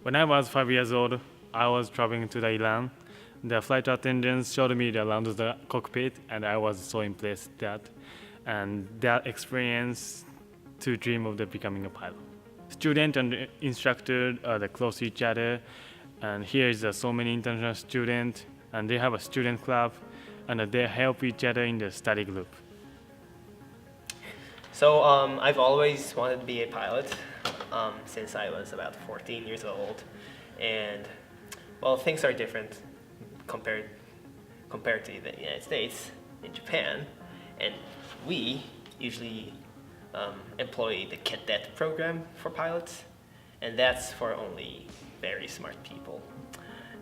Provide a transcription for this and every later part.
When I was 5 years old, I was traveling to Iran. The flight attendants showed me around the cockpit, and I was so impressed that experience to dream of becoming a pilot. Student and instructor are close to each other, and here is so many international students, and they have a student club, and they help each other in the study group. So I've always wanted to be a pilot since I was about 14 years old, and well, things are different compared to the United States. In Japan, and we usually employ the cadet program for pilots, and that's for only very smart people.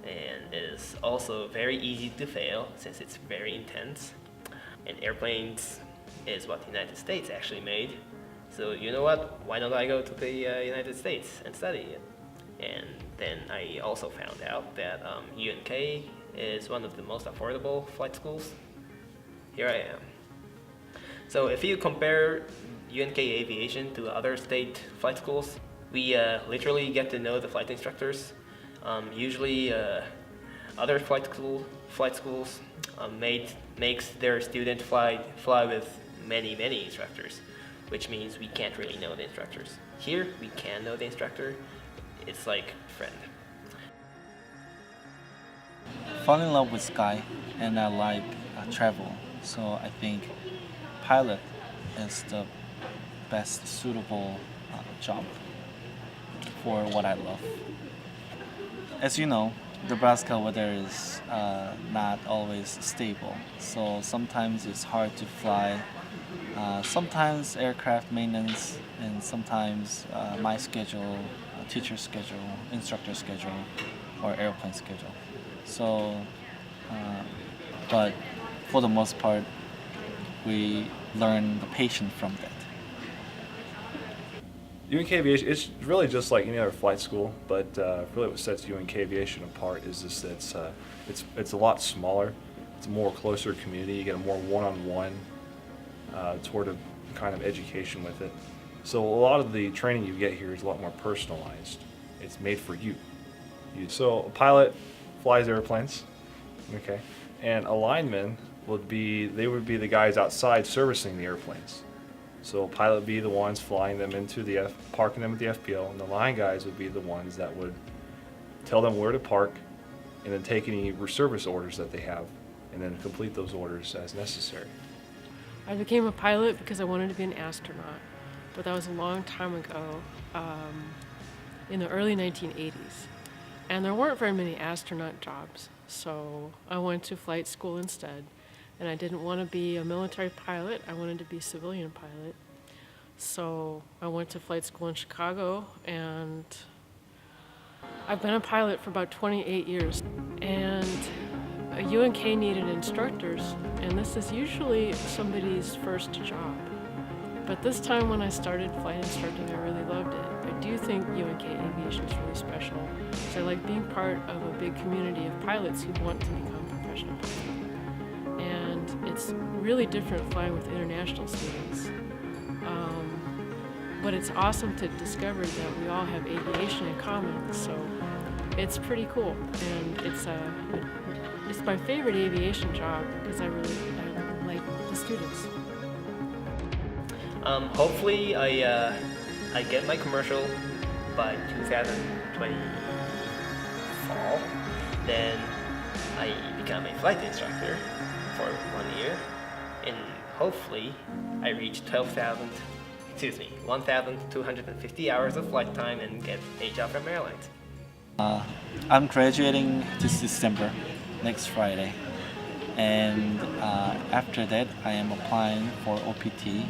And it is also very easy to fail since it's very intense. And airplanes is what the United States actually made. So you know what? Why don't I go to the United States and study it? And then I also found out that UNK is one of the most affordable flight schools. Here I am. So if you compare UNK Aviation to other state flight schools, we literally get to know the flight instructors. Usually other flight schools makes their student fly with many instructors, which means we can't really know the instructors. Here we can know the instructor. It's like a friend. Fall in love with sky, and I like travel, so I think pilot is the best suitable job for what I love. As you know, Nebraska weather is not always stable, so sometimes it's hard to fly. Sometimes aircraft maintenance, and sometimes my schedule, teacher schedule, instructor schedule, or airplane schedule. So, but for the most part, we learn the patience from that. UNK Aviation, it's really just like any other flight school, but really what sets UNK Aviation apart is just that it's a lot smaller. It's a more closer community. You get a more one-on-one sort of kind of education with it. So a lot of the training you get here is a lot more personalized. It's made for you. So a pilot flies airplanes, okay, and a lineman would be the guys outside servicing the airplanes. So a pilot would be the ones flying them into parking them at the FPL, and the line guys would be the ones that would tell them where to park, and then take any service orders that they have, and then complete those orders as necessary. I became a pilot because I wanted to be an astronaut, but that was a long time ago, in the early 1980s. And there weren't very many astronaut jobs, so I went to flight school instead. And I didn't want to be a military pilot, I wanted to be a civilian pilot. So I went to flight school in Chicago, and I've been a pilot for about 28 years. And UNK needed instructors, and this is usually somebody's first job. But this time when I started flight instructing, I really loved it. I do think UNK Aviation is really special, because I like being part of a big community of pilots who want to become professional pilots. And it's really different flying with international students. But it's awesome to discover that we all have aviation in common, so it's pretty cool. And it's my favorite aviation job because I like the students. Hopefully I get my commercial by 2020 fall. Then I become a flight instructor for 1 year, and hopefully I reach 1,250 hours of flight time and get a job from airlines. I'm graduating this December, next Friday, and after that I am applying for OPT,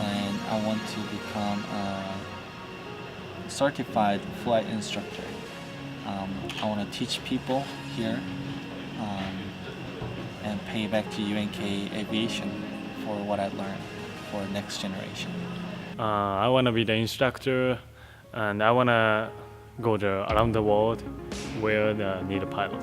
and I want to become a certified flight instructor. I want to teach people here and pay back to UNK Aviation for what I learned for next generation. I want to be the instructor, and I want to go around the world where they need a pilot.